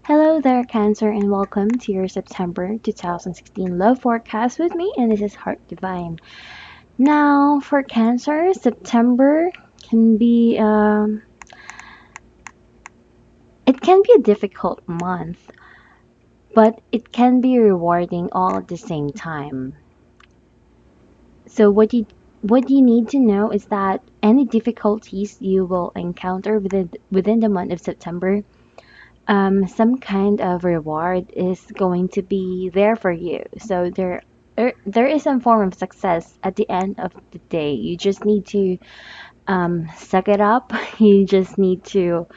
Hello there, Cancer, and welcome to your September 2016 love forecast with me, and this is Heart Divine. Now, for Cancer, September can be it can be a difficult month, but it can be rewarding all at the same time. So what you need to know is that any difficulties you will encounter within the month of September, some kind of reward is going to be there for you. So there is some form of success at the end of the day. You just need to suck it up. You just need to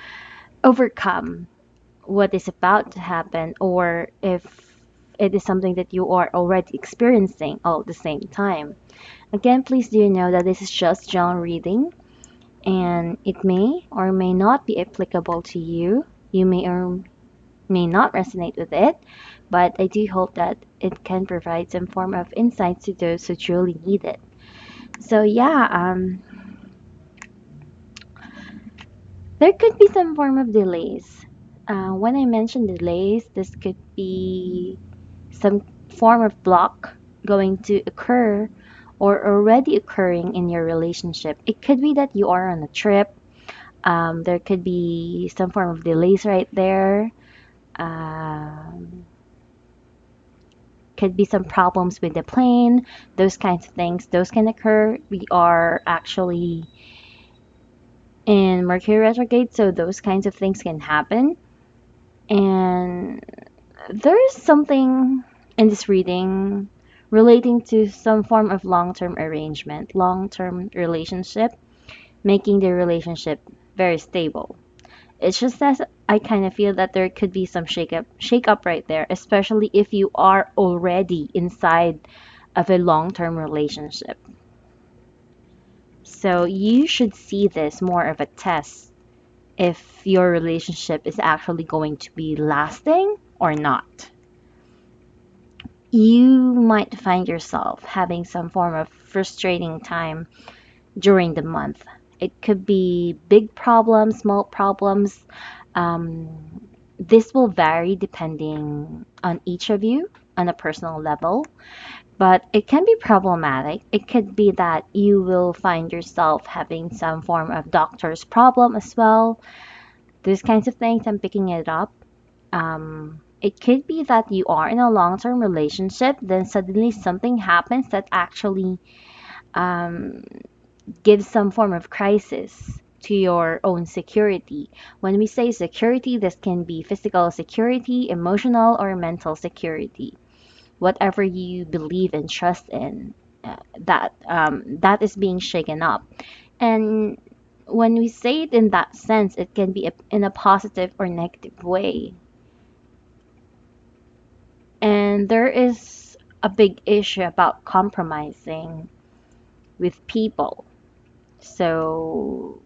overcome what is about to happen, or if it is something that you are already experiencing all at the same time. Again, please do know that this is just general reading and it may or may not be applicable to you. You may not resonate with it, but I do hope that it can provide some form of insight to those who truly need it. So yeah, there could be some form of delays. When I mention delays, this could be some form of block going to occur or already occurring in your relationship. It could be that you are on a trip. There could be some form of delays right there. Um, could be some problems with the plane, those kinds of things. Those can occur. We are actually in Mercury retrograde, so those kinds of things can happen. And there's something in this reading relating to some form of long-term arrangement, long-term relationship, making the relationship very stable. It's just that I kind of feel that there could be some shake up right there, especially if you are already inside of a long-term relationship. So you should see this more of a test if your relationship is actually going to be lasting or not. You might find yourself having some form of frustrating time during the month. It could be big problems, small problems. This will vary depending on each of you on a personal level, but it can be problematic. It could be that you will find yourself having some form of doctor's problem as well. These kinds of things, I'm picking it up. It could be that you are in a long-term relationship, then suddenly something happens that actually um, gives some form of crisis to your own security. When we say security, this can be physical security, emotional, or mental security. Whatever you believe and trust in, that is being shaken up. And when we say it in that sense, it can be in a positive or negative way. And there is a big issue about compromising with people. So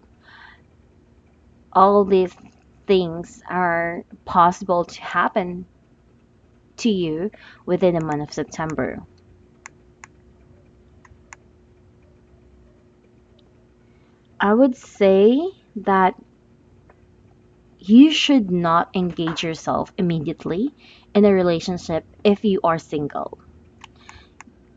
all these things are possible to happen to you within the month of September. I would say that you should not engage yourself immediately in a relationship if you are single.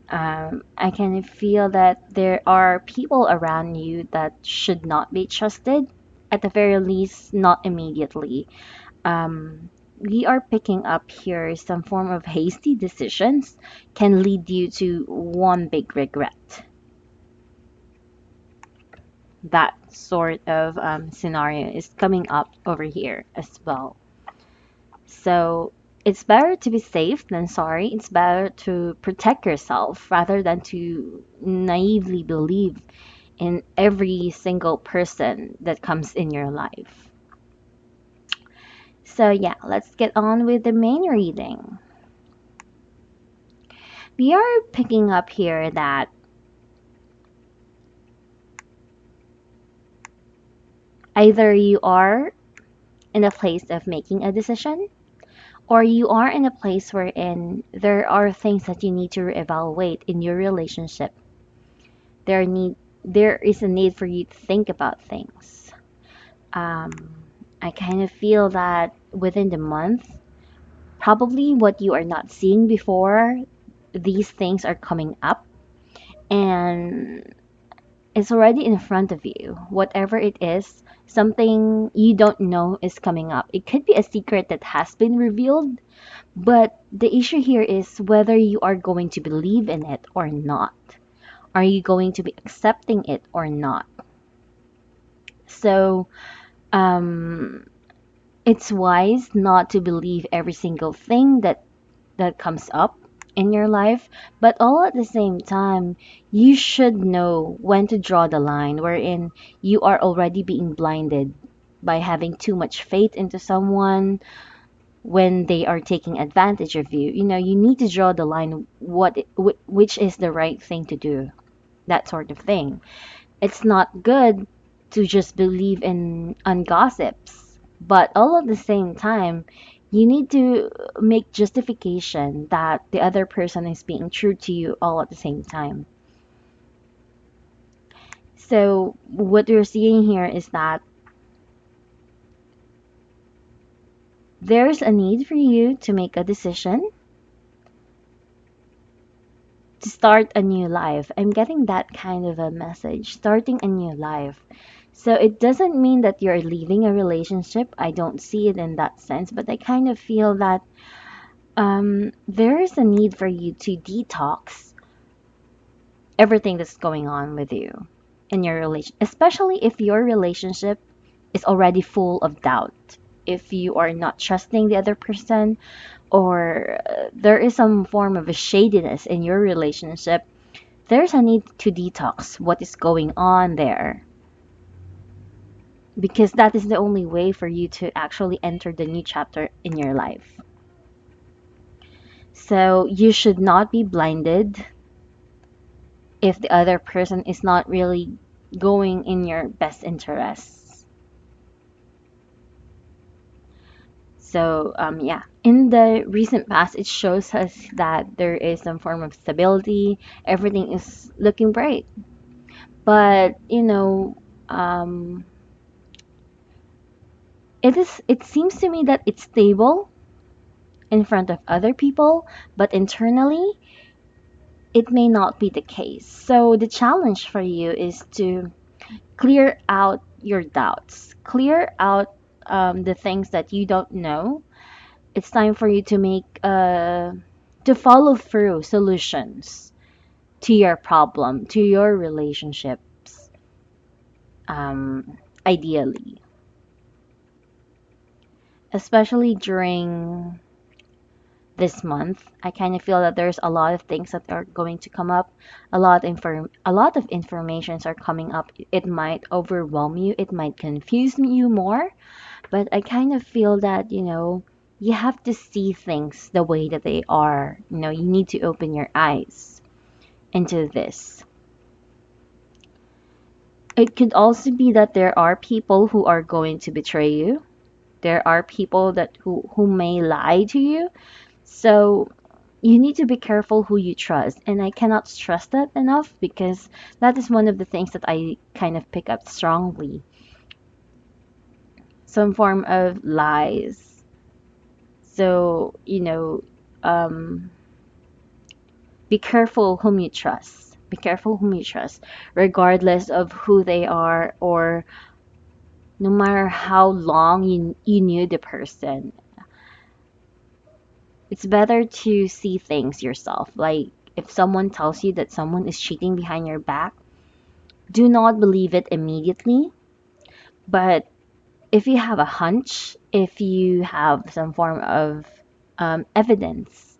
I can feel that there are people around you that should not be trusted, at the very least, not immediately. We are picking up here some form of hasty decisions can lead you to one big regret. That sort of scenario is coming up over here as well. So it's better to be safe than sorry. It's better to protect yourself rather than to naively believe in every single person that comes in your life. So, yeah, let's get on with the main reading. We are picking up here that either you are in a place of making a decision or you are in a place wherein there are things that you need to evaluate in your relationship. There is a need for you to think about things. Um, I kind of feel that within the month, probably what you are not seeing before, these things are coming up, and it's already in front of you. Whatever it is, something you don't know is coming up. It could be a secret that has been revealed, but the issue here is whether you are going to believe in it or not. Are you going to be accepting it or not? So, um, it's wise not to believe every single thing that comes up in your life, but all at the same time, you should know when to draw the line wherein you are already being blinded by having too much faith into someone when they are taking advantage of you. You know, you need to draw the line which is the right thing to do. That sort of thing. It's not good to just believe in on gossips, but all at the same time, you need to make justification that the other person is being true to you all at the same time. So what we're seeing here is that there's a need for you to make a decision to start a new life. I'm getting that kind of a message, starting a new life. So it doesn't mean that you're leaving a relationship. I don't see it in that sense, but I kind of feel that there is a need for you to detox everything that's going on with you in your relation, especially if your relationship is already full of doubt. If you are not trusting the other person, or there is some form of a shadiness in your relationship, there's a need to detox what is going on there, because that is the only way for you to actually enter the new chapter in your life. So you should not be blinded if the other person is not really going in your best interests. So, yeah, in the recent past, it shows us that there is some form of stability, everything is looking bright. But, it seems to me that it's stable in front of other people, but internally, it may not be the case. So, the challenge for you is to clear out your doubts, clear out the things that you don't know. It's time for you to to follow through solutions to your problem, to your relationships, ideally, especially during this month. I kind of feel that there's a lot of things that are going to come up. A lot of informations are coming up. It might overwhelm you, it might confuse you more, but I kind of feel that, you have to see things the way that they are. You need to open your eyes into this. It could also be that there are people who are going to betray you. There are people that who may lie to you. So you need to be careful who you trust. And I cannot stress that enough, because that is one of the things that I kind of pick up strongly. Some form of lies. So, be careful whom you trust. Be careful whom you trust, regardless of who they are, or no matter how long you knew the person. It's better to see things yourself. Like, if someone tells you that someone is cheating behind your back, do not believe it immediately. But if you have a hunch, if you have some form of evidence,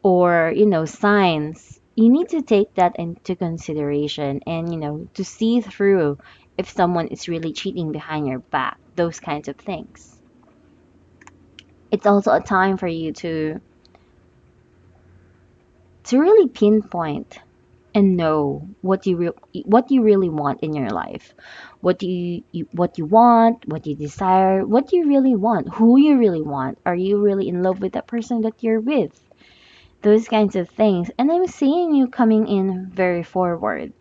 or signs, you need to take that into consideration, and to see through if someone is really cheating behind your back, those kinds of things. It's also a time for you to really pinpoint and know what you really want in your life, what you want, what you desire, what you really want, who you really want. Are you really in love with that person that you're with? Those kinds of things. And I'm seeing you coming in very forward.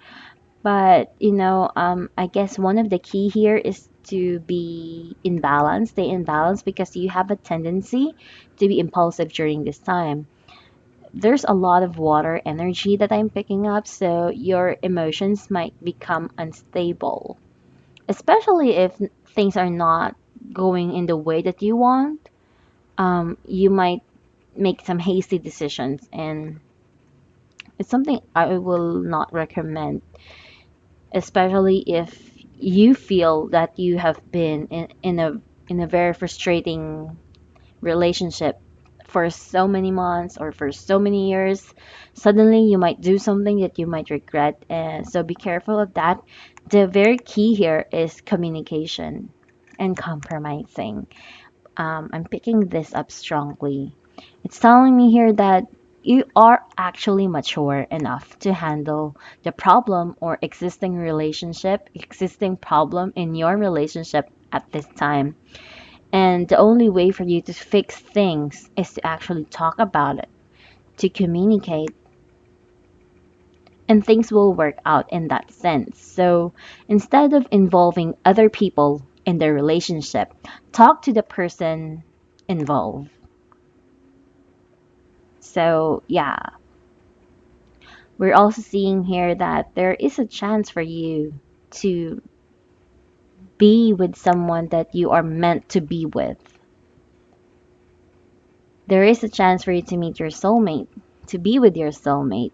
But, I guess one of the key here is to be in balance, stay in balance, because you have a tendency to be impulsive during this time. There's a lot of water energy that I'm picking up, so your emotions might become unstable, especially if things are not going in the way that you want. You might make some hasty decisions, and it's something I will not recommend, especially if you feel that you have been in a very frustrating relationship for so many months or for so many years. Suddenly you might do something that you might regret, and so be careful of that. The very key here is communication and compromising. I'm picking this up strongly. It's telling me here that you are actually mature enough to handle the problem or existing problem in your relationship at this time. And the only way for you to fix things is to actually talk about it, to communicate, and things will work out in that sense. So instead of involving other people in the relationship, talk to the person involved. So, yeah, we're also seeing here that there is a chance for you to be with someone that you are meant to be with. There is a chance for you to meet your soulmate, to be with your soulmate.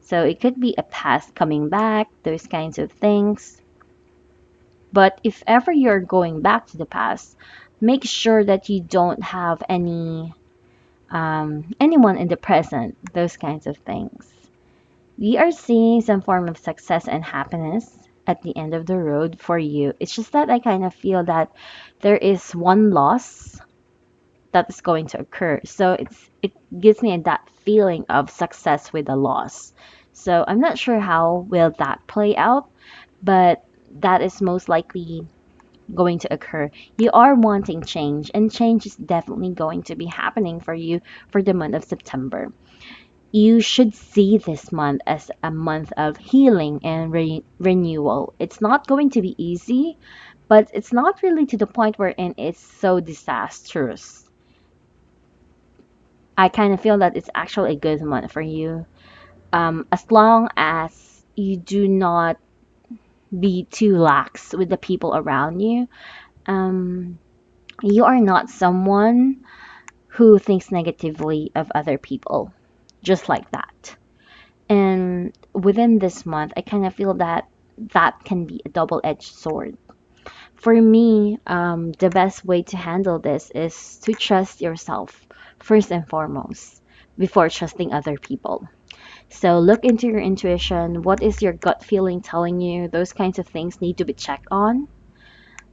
So it could be a past coming back, those kinds of things. But if ever you're going back to the past, make sure that you don't have anyone in the present, those kinds of things. We are seeing some form of success and happiness at the end of the road for you. It's just that I kind of feel that there is one loss that is going to occur. So it gives me that feeling of success with a loss. So I'm not sure how will that play out, but that is most likely going to occur. You are wanting change, and change is definitely going to be happening for you for the month of September. You should see this month as a month of healing and renewal. It's not going to be easy, but it's not really to the point wherein it's so disastrous. I kind of feel that it's actually a good month for you. As long as you do not be too lax with the people around you, um, you are not someone who thinks negatively of other people, just like that. And within this month, I kind of feel that that can be a double-edged sword. For me, the best way to handle this is to trust yourself first and foremost before trusting other people. So look into your intuition. What is your gut feeling telling you? Those kinds of things need to be checked on,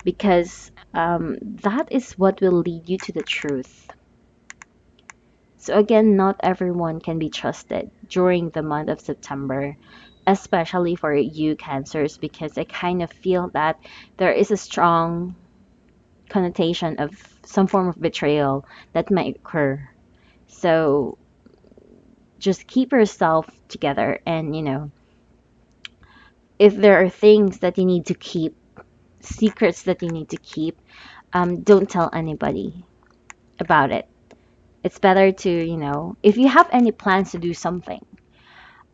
because that is what will lead you to the truth. So again, not everyone can be trusted during the month of September, especially for you cancers, because I kind of feel that there is a strong connotation of some form of betrayal that might occur. So just keep yourself together, and if there are things that you need to keep, secrets that you need to keep, don't tell anybody about it. It's better to, if you have any plans to do something,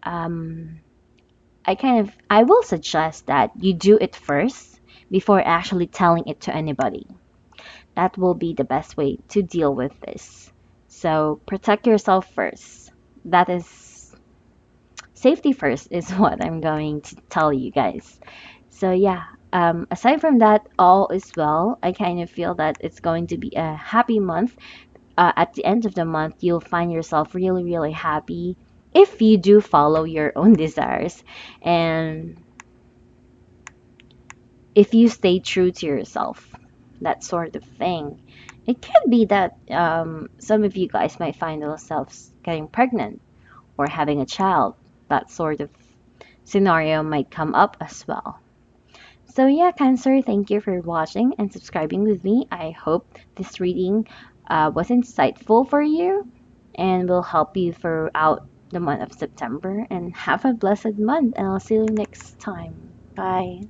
um, I will suggest that you do it first before actually telling it to anybody. That will be the best way to deal with this. So protect yourself first. That is safety first is what I'm going to tell you guys. So yeah, aside from that, all is well. I kind of feel that it's going to be a happy month. At the end of the month, you'll find yourself really, really happy if you do follow your own desires, and if you stay true to yourself, that sort of thing. It could be that some of you guys might find yourselves getting pregnant or having a child. That sort of scenario might come up as well. So yeah, Cancer, thank you for watching and subscribing with me. I hope this reading was insightful for you and will help you throughout the month of September. And have a blessed month, and I'll see you next time. Bye.